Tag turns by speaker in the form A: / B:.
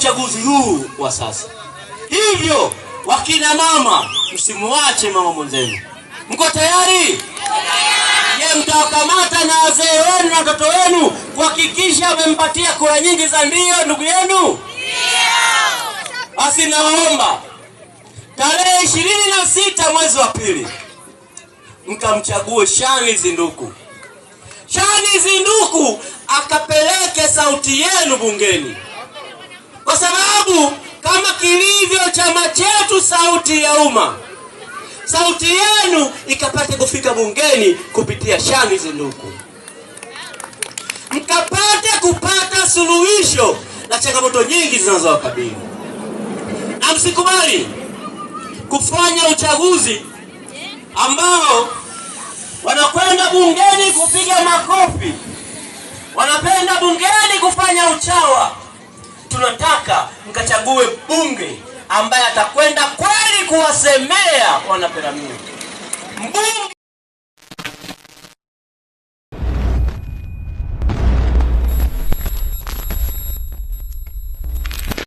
A: uchaguzi huu wa sasa. Hivyo wakina mama, msimuache mama mwenzenu. Mko tayari? Je, mtawakamata na wazee wenu na watoto wenu kuhakikisha wamempatia kura nyingi za ndio ndugu yenu? Ndio. Basi naomba tarehe 26 mwezi wa pili mkamchague Shani Zinduku. Shani Zinduku akapeleke sauti yenu bungeni, kwa sababu kama kilivyo chama chetu Sauti ya Umma, sauti yenu ikapate kufika bungeni kupitia Shani Zinduku, mkapate kupata suluhisho la changamoto nyingi zinazowakabili. Na msikubali kufanya uchaguzi ambao wanakwenda bungeni kupiga makofi, wanapenda bungeni kufanya uchawa. Tunataka mkachague bunge ambaye atakwenda kweli kuwasemea wanaperamio. Mbunge